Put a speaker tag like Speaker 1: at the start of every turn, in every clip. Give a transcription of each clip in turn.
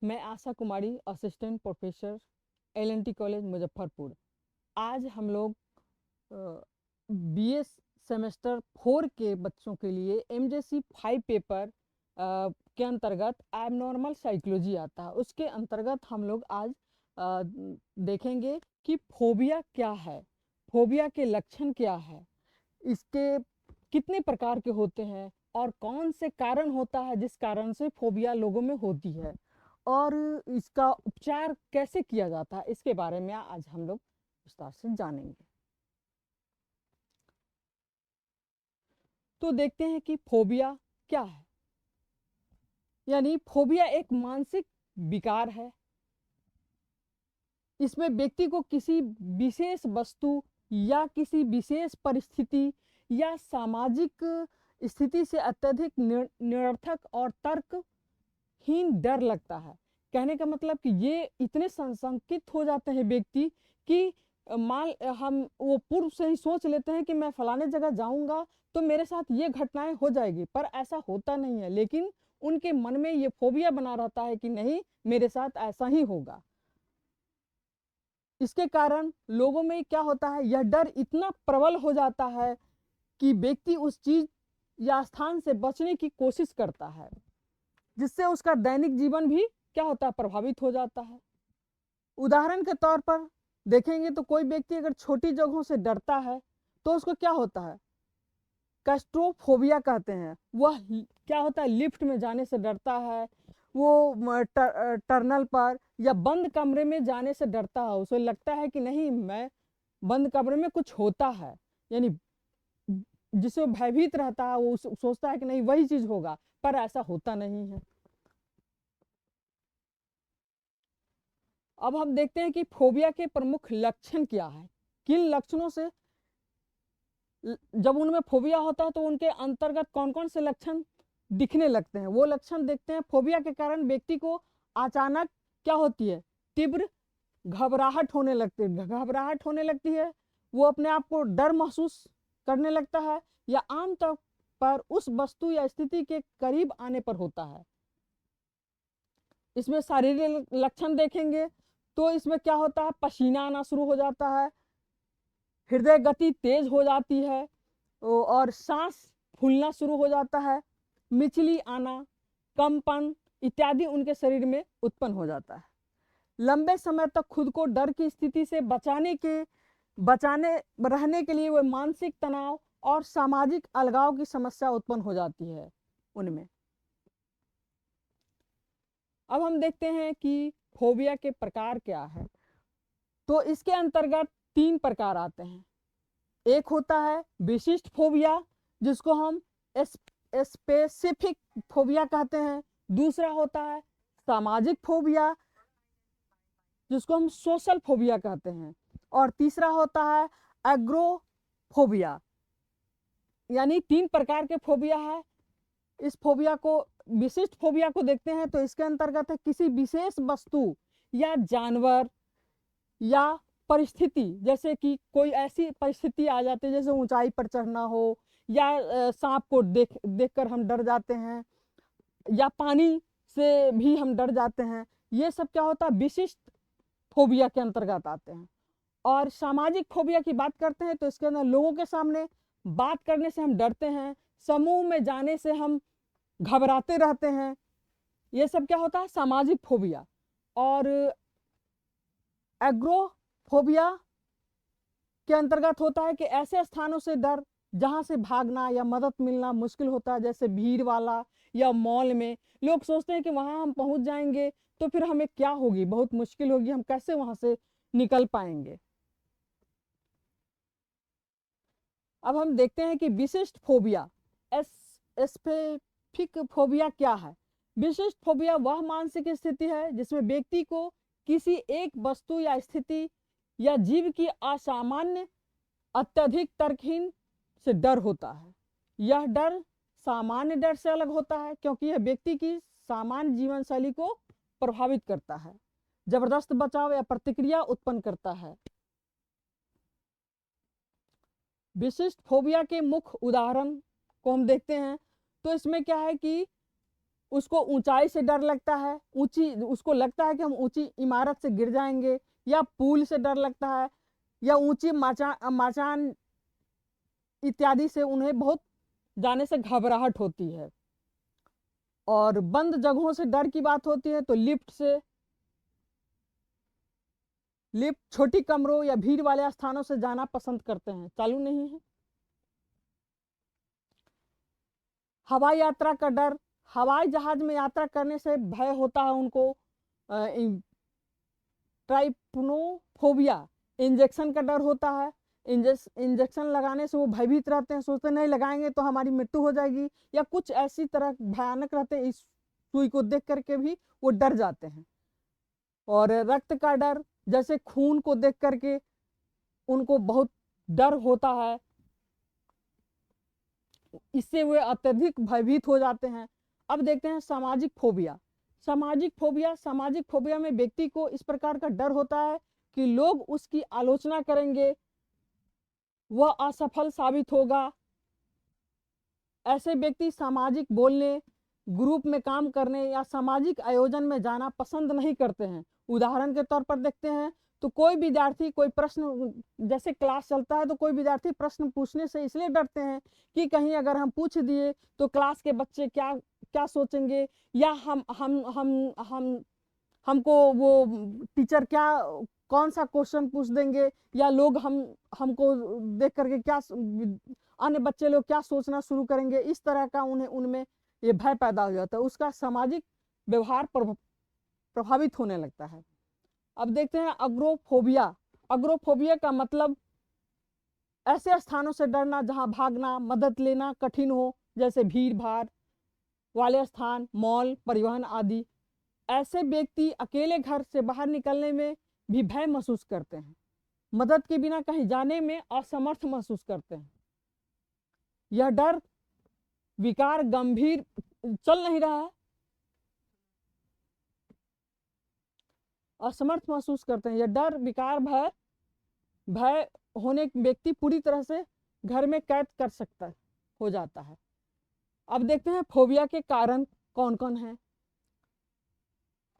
Speaker 1: मैं Asha Kumari, assistant professor LNT college Muzaffarpur. आज हम लोग बीए सेमेस्टर 4 के बच्चों के लिए एमजेसी 5 पेपर के अंतर्गत एबनॉर्मल साइकोलॉजी आता है। उसके अंतर्गत हम लोग आज अ, देखेंगे कि फोबिया क्या है, फोबिया के लक्षण क्या है, इसके कितने प्रकार के होते हैं और कौन से कारण होता है जिस कारण से फोबिया लोगों में होती है, और इसका उपचार कैसे किया जाता है, इसके बारे में आज हम लोग विस्तार से जानेंगे। तो देखते हैं कि फोबिया क्या है। यानी फोबिया एक मानसिक विकार है। इसमें व्यक्ति को किसी विशेष वस्तु या किसी विशेष परिस्थिति या सामाजिक स्थिति से अत्यधिक निरर्थक और तर्कहीन डर लगता है। कहने का मतलब कि ये इतने संशंकित हो जाते हैं व्यक्ति कि मान हम वो पूर्व से ही सोच लेते हैं कि मैं फलाने जगह जाऊंगा तो मेरे साथ ये घटनाएं हो जाएगी, पर ऐसा होता नहीं है। लेकिन उनके मन में ये फोबिया बना रहता है कि नहीं, मेरे साथ ऐसा ही होगा। इसके कारण लोगों में क्या होता है, यह डर इतना प्रबल हो जाता है कि व्यक्ति उस चीज या स्थान से बचने की कोशिश करता है, जिससे उसका दैनिक जीवन भी क्या होता है, प्रभावित हो जाता है। उदाहरण के तौर पर देखेंगे तो कोई व्यक्ति अगर छोटी जगहों से डरता है तो उसको क्या होता है, कैस्ट्रोफोबिया कहते हैं। वह क्या होता है, लिफ्ट में जाने से डरता है, वो टर्नल पर या बंद कमरे में जाने से डरता है। उसे लगता है कि नहीं, मैं बंद कमरे में कुछ होता है, यानी जिसे वो भयभीत रहता है, वो सोचता है कि नहीं वही चीज होगा, पर ऐसा होता नहीं है। अब हम देखते हैं कि फोबिया के प्रमुख लक्षण क्या है, किन लक्षणों से जब उनमें फोबिया होता है तो उनके अंतर्गत कौन कौन से लक्षण दिखने लगते हैं, वो लक्षण देखते हैं। फोबिया के कारण व्यक्ति को अचानक क्या होती है, तीव्र घबराहट होने लगती है। वो अपने आप को डर महसूस करने लगता है, या आमतौर पर उस वस्तु या स्थिति के करीब आने पर होता है। इसमें शारीरिक लक्षण देखेंगे तो इसमें क्या होता है, पसीना आना शुरू हो जाता है, हृदय गति तेज हो जाती है, और सांस फूलना शुरू हो जाता है, मिचली आना, कंपन इत्यादि उनके शरीर में उत्पन्न हो जाता है। लंबे समय तक खुद को डर की स्थिति से बचाने रहने के लिए वे मानसिक तनाव और सामाजिक अलगाव की समस्या उत्पन्न हो जाती है उनमें। अब हम देखते हैं कि फोबिया के प्रकार क्या है। तो इसके अंतर्गत 3 प्रकार आते हैं। एक होता है विशिष्ट फोबिया, जिसको हम स्पेसिफिक फोबिया कहते हैं। दूसरा होता है सामाजिक फोबिया, जिसको हम सोशल फोबिया कहते हैं। और तीसरा होता है एग्रोफोबिया। यानी 3 प्रकार के फोबिया है। इस फोबिया को, विशिष्ट फोबिया को देखते हैं तो इसके अंतर्गत है किसी विशेष वस्तु या जानवर या परिस्थिति, जैसे कि कोई ऐसी परिस्थिति आ जाती है जैसे ऊंचाई पर चढ़ना हो, या सांप को देखकर हम डर जाते हैं, या पानी से भी हम डर जाते हैं। ये सब क्या होता है, विशिष्ट फोबिया के अंतर्गत आते हैं। और सामाजिक फोबिया की बात करते हैं तो इसके अंदर लोगों के सामने बात करने से हम डरते हैं, समूह में जाने से हम घबराते रहते हैं। ये सब क्या होता है, सामाजिक फोबिया। और एग्रोफोबिया के अंतर्गत होता है कि ऐसे स्थानों से डर जहां से भागना या मदद मिलना मुश्किल होता है, जैसे भीड़ वाला या मॉल में। लोग सोचते हैं कि वहां हम पहुंच जाएंगे तो फिर हमें क्या होगी, बहुत मुश्किल होगी, हम कैसे वहां से निकल पाएंगे। अब हम देखते हैं कि विशिष्ट फोबिया, स्पेसिफिक फोबिया क्या है। विशिष्ट फोबिया वह मानसिक स्थिति है जिसमें व्यक्ति को किसी एक वस्तु या स्थिति या जीव की असामान्य, अत्यधिक तर्कहीन से डर होता है। यह डर सामान्य डर से अलग होता है क्योंकि यह व्यक्ति की सामान्य जीवन शैली को प्रभावित करता है, जबरदस्त बचाव या प्रतिक्रिया उत्पन्न करता है। विशिष्ट फोबिया के मुख्य उदाहरण को हम देखते हैं तो इसमें क्या है कि उसको ऊंचाई से डर लगता है, उसको लगता है कि हम ऊंची इमारत से गिर जाएंगे, या पुल से डर लगता है, या ऊंची मचान इत्यादि से उन्हें बहुत जाने से घबराहट होती है। और बंद जगहों से डर की बात होती है तो लिफ्ट, छोटी कमरों या भीड़ वाले स्थानों से जाना पसंद करते हैं। चालू नहीं है। हवाई यात्रा का डर, हवाई जहाज में यात्रा करने से भय होता है उनको। ट्राइपनोफोबिया, इंजेक्शन का डर होता है। इंजेक्शन लगाने से वो भयभीत रहते हैं, सोचते नहीं लगाएंगे तो हमारी मृत्यु हो जाएगी, या कुछ ऐसी तरह भयानक रहते हैं, इस सुई को देख करके भी वो डर जाते हैं। और रक्त का डर, जैसे खून को देख करके उनको बहुत डर होता है, इससे वे अत्यधिक भयभीत हो जाते हैं। अब देखते हैं सामाजिक फोबिया। सामाजिक फोबिया में व्यक्ति को इस प्रकार का डर होता है कि लोग उसकी आलोचना करेंगे, वह असफल साबित होगा। ऐसे व्यक्ति सामाजिक बोलने, ग्रुप में काम करने या सामाजिक आयोजन में जाना पसंद नहीं करते हैं। उदाहरण के तौर पर देखते हैं तो कोई विद्यार्थी कोई प्रश्न, जैसे क्लास चलता है तो कोई विद्यार्थी प्रश्न पूछने से इसलिए डरते हैं कि कहीं अगर हम पूछ दिए तो क्लास के बच्चे क्या क्या सोचेंगे, या हमको वो टीचर क्या कौन सा क्वेश्चन पूछ देंगे, या लोग हमको देख करके क्या अन्य बच्चे लोग क्या सोचना शुरू करेंगे। इस तरह का उनमें ये भय पैदा हो जाता है, उसका सामाजिक व्यवहार प्रभावित होने लगता है। अब देखते हैं अग्रोफोबिया। अग्रोफोबिया का मतलब ऐसे स्थानों से डरना जहां भागना, मदद लेना कठिन हो, जैसे भीड़ भाड़ वाले स्थान, मॉल, परिवहन आदि। ऐसे व्यक्ति अकेले घर से बाहर निकलने में भी भय महसूस करते हैं, मदद के बिना कहीं जाने में असमर्थ महसूस करते हैं। यह डर विकार गंभीर चल नहीं रहा है, असमर्थ महसूस करते हैं। यह डर विकार भय होने व्यक्ति पूरी तरह से घर में कैद कर सकता हो जाता है। अब देखते हैं फोबिया के कारण कौन कौन है।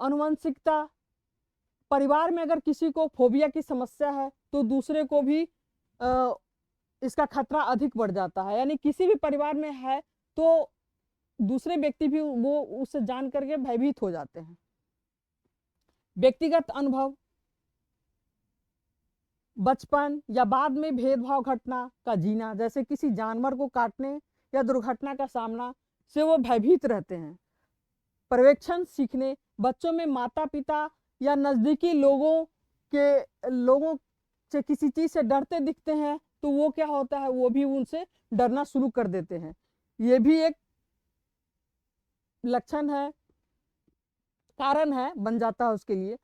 Speaker 1: आनुवंशिकता, परिवार में अगर किसी को फोबिया की समस्या है तो दूसरे को भी इसका खतरा अधिक बढ़ जाता है। यानी किसी भी परिवार में है तो दूसरे व्यक्ति भी वो उससे जान करके भयभीत हो जाते हैं। व्यक्तिगत अनुभव, बचपन या बाद में भेदभाव घटना का जीना, जैसे किसी जानवर को काटने या दुर्घटना का सामना से वो भयभीत रहते हैं। पर्यवेक्षण सीखने, बच्चों में माता पिता या नजदीकी लोगों से किसी चीज से डरते दिखते हैं तो वो क्या होता है, वो भी उनसे डरना शुरू कर देते हैं। ये भी एक लक्षण है, कारण है, बन जाता है उसके लिए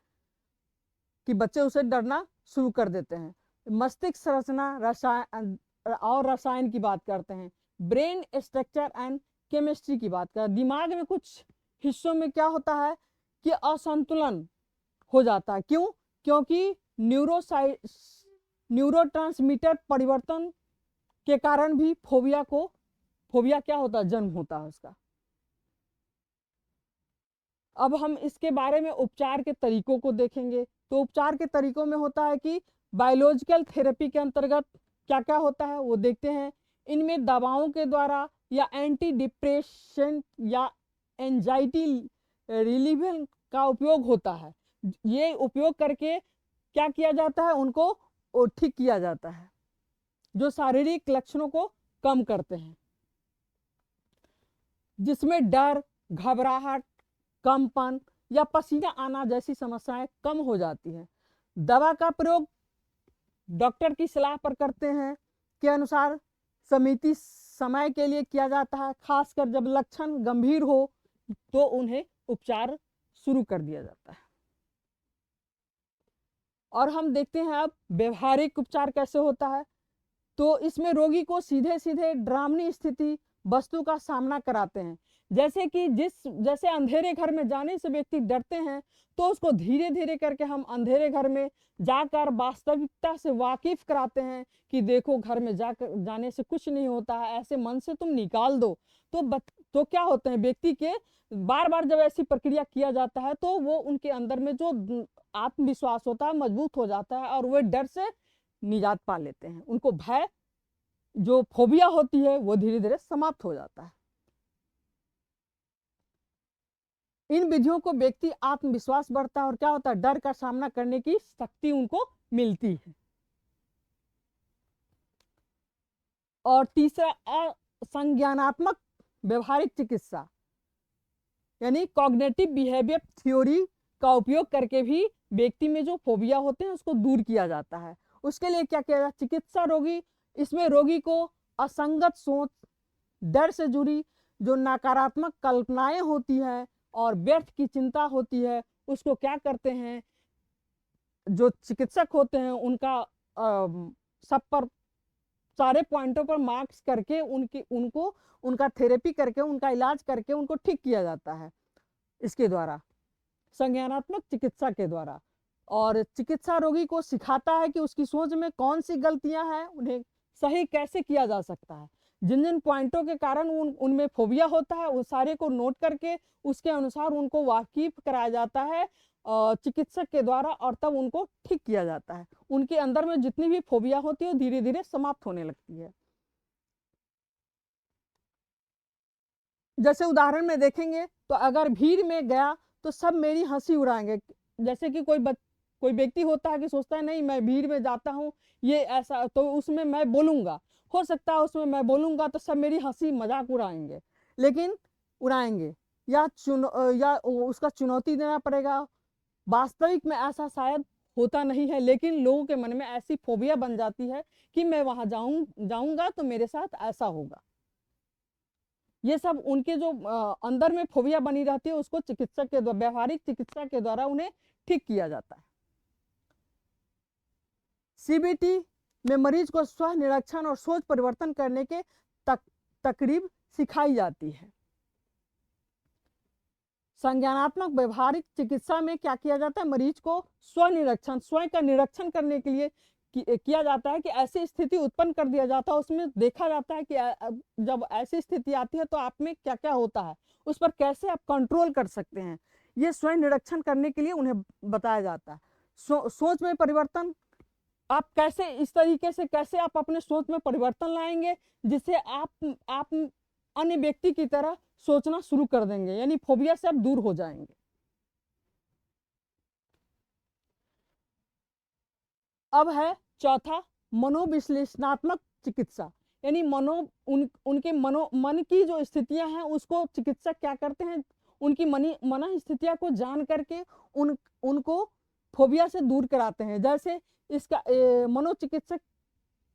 Speaker 1: कि बच्चे उसे डरना शुरू कर देते हैं। मस्तिष्क संरचना, रसायन की बात करते हैं, ब्रेन स्ट्रक्चर एंड केमिस्ट्री की बात करते हैं। दिमाग में कुछ हिस्सों में क्या होता है कि असंतुलन हो जाता है। क्यों? क्योंकि न्यूरोट्रांसमीटर परिवर्तन के कारण भी फोबिया क्या होता है, जन्म होता है उसका। अब हम इसके बारे में उपचार के तरीकों को देखेंगे। तो उपचार के तरीकों में होता है कि बायोलॉजिकल थेरेपी के अंतर्गत क्या क्या होता है वो देखते हैं। इनमें दवाओं के द्वारा या एंटी डिप्रेशन या एंजाइटी रिलीविंग का उपयोग होता है। ये उपयोग करके क्या किया जाता है, उनको ठीक किया जाता है, जो शारीरिक लक्षणों को कम करते हैं, जिसमें डर, घबराहट, कंपन या पसीना आना जैसी समस्याएं कम हो जाती हैं। दवा का प्रयोग डॉक्टर की सलाह पर करते हैं के अनुसार सीमित समय के लिए किया जाता है। खासकर जब लक्षण गंभीर हो तो उन्हें उपचार शुरू कर दिया जाता है। और हम देखते हैं अब व्यवहारिक उपचार कैसे होता है। तो इसमें रोगी को सीधे सीधे डरावनी स्थिति, वस्तु का सामना कराते हैं। जैसे कि जैसे अंधेरे घर में जाने से व्यक्ति डरते हैं, तो उसको धीरे धीरे करके हम अंधेरे घर में जाकर वास्तविकता से वाकिफ कराते हैं कि देखो घर में जाकर जाने से कुछ नहीं होता है, ऐसे मन से तुम निकाल दो। तो क्या होते हैं, व्यक्ति के बार बार जब ऐसी प्रक्रिया किया जाता है तो वो उनके अंदर में जो आत्मविश्वास होता है मजबूत हो जाता है और वे डर से निजात पा लेते हैं। उनको भय, जो फोबिया होती है, वो धीरे धीरे समाप्त हो जाता है। इन विधियों को व्यक्ति आत्मविश्वास बढ़ता है और क्या होता है, डर का सामना करने की शक्ति उनको मिलती है। और तीसरा, असंज्ञानात्मक व्यवहारिक चिकित्सा, यानी कॉग्निटिव बिहेवियर थ्योरी का उपयोग करके भी व्यक्ति में जो फोबिया होते हैं उसको दूर किया जाता है। उसके लिए क्या किया जाता है, चिकित्सा रोगी, इसमें रोगी को असंगत सोच, डर से जुड़ी जो नकारात्मक कल्पनाएं होती है और व्यर्थ की चिंता होती है, उसको क्या करते हैं, जो चिकित्सक होते हैं उनका सब पर सारे पॉइंटों पर मार्क्स करके उनको उनका थेरेपी करके, उनका इलाज करके उनको ठीक किया जाता है इसके द्वारा, संज्ञानात्मक चिकित्सा के द्वारा। और चिकित्सा रोगी को सिखाता है कि उसकी सोच में कौन सी गलतियां हैं, उन्हें सही कैसे किया जा सकता है। जिन जिन पॉइंटों के कारण उनमें फोबिया होता है उस सारे को नोट करके उसके अनुसार उनको वाकिफ कराया जाता है चिकित्सक के द्वारा, और तब उनको ठीक किया जाता है। उनके अंदर में जितनी भी फोबिया होती है वो धीरे धीरे समाप्त होने लगती है। जैसे उदाहरण में देखेंगे तो अगर भीड़ में गया तो सब मेरी हंसी उड़ाएंगे। जैसे कि कोई व्यक्ति होता है कि सोचता है नहीं मैं भीड़ में जाता हूँ, ये ऐसा, तो उसमें मैं बोलूंगा, हो सकता है उसमें मैं बोलूंगा तो सब मेरी हंसी मजाक उड़ाएंगे, लेकिन उड़ाएंगे या उसका चुनौती देना पड़ेगा। वास्तविक में ऐसा शायद होता नहीं है, लेकिन लोगों के मन में ऐसी फोबिया बन जाती है कि मैं वहां जाऊंगा तो मेरे साथ ऐसा होगा। ये सब उनके जो अंदर में फोबिया बनी रहती है उसको चिकित्सक के द्वारा, व्यवहारिक चिकित्सा के द्वारा उन्हें ठीक किया जाता है। सीबीटी में मरीज को स्व निरीक्षण और सोच परिवर्तन करने के तकरीब सिखाई जाती है। संज्ञानात्मक व्यवहारिक चिकित्सा में क्या किया जाता है, मरीज को स्वनिरीक्षण, स्वयं का निरीक्षण करने के लिए किया जाता है कि ऐसी स्थिति उत्पन्न कर दिया जाता है, उसमें देखा जाता है कि जब ऐसी स्थिति आती है तो आप में क्या क्या होता है, उस पर कैसे आप कंट्रोल कर सकते हैं। ये स्वयं निरीक्षण करने के लिए उन्हें बताया जाता है। सोच में परिवर्तन, आप कैसे इस तरीके से कैसे आप अपने सोच में परिवर्तन लाएंगे जिससे आप अन्य व्यक्ति की तरह सोचना शुरू कर देंगे, यानी फोबिया से आप दूर हो जाएंगे। अब है चौथा, मनोविश्लेषणात्मक चिकित्सा, यानी उनके मन की जो स्थितियां हैं उसको चिकित्सक क्या करते हैं, उनकी मन स्थितियां को जान करके उनको फोबिया से दूर कराते हैं। जैसे इसका मनोचिकित्सक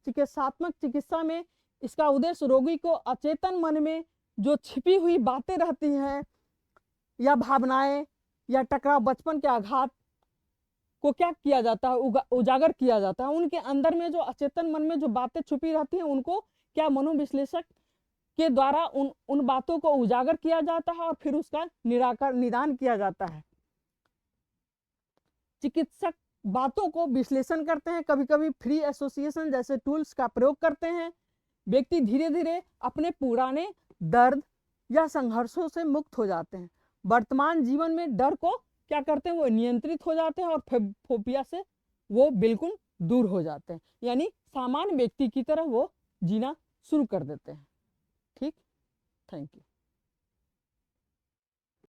Speaker 1: चिकित्सात्मक चिकित्सा में इसका उद्देश्य रोगी को अचेतन मन में जो छिपी हुई बातें रहती हैं या भावनाएं या टकराव, बचपन के आघात को क्या किया जाता है, उजागर किया जाता है। उनके अंदर में जो अचेतन मन में जो बातें छुपी रहती हैं उनको क्या मनोविश्लेषक के द्वारा उन बातों को उजागर किया जाता है और फिर उसका निदान किया जाता है। चिकित्सक बातों को विश्लेषण करते हैं, कभी कभी फ्री एसोसिएशन जैसे टूल्स का प्रयोग करते हैं। व्यक्ति धीरे धीरे अपने पुराने दर्द या संघर्षों से मुक्त हो जाते हैं। वर्तमान जीवन में डर को क्या करते हैं, वो नियंत्रित हो जाते हैं और फोबिया से वो बिल्कुल दूर हो जाते हैं, यानी सामान्य व्यक्ति की तरह वो जीना शुरू कर देते हैं। ठीक, थैंक यू।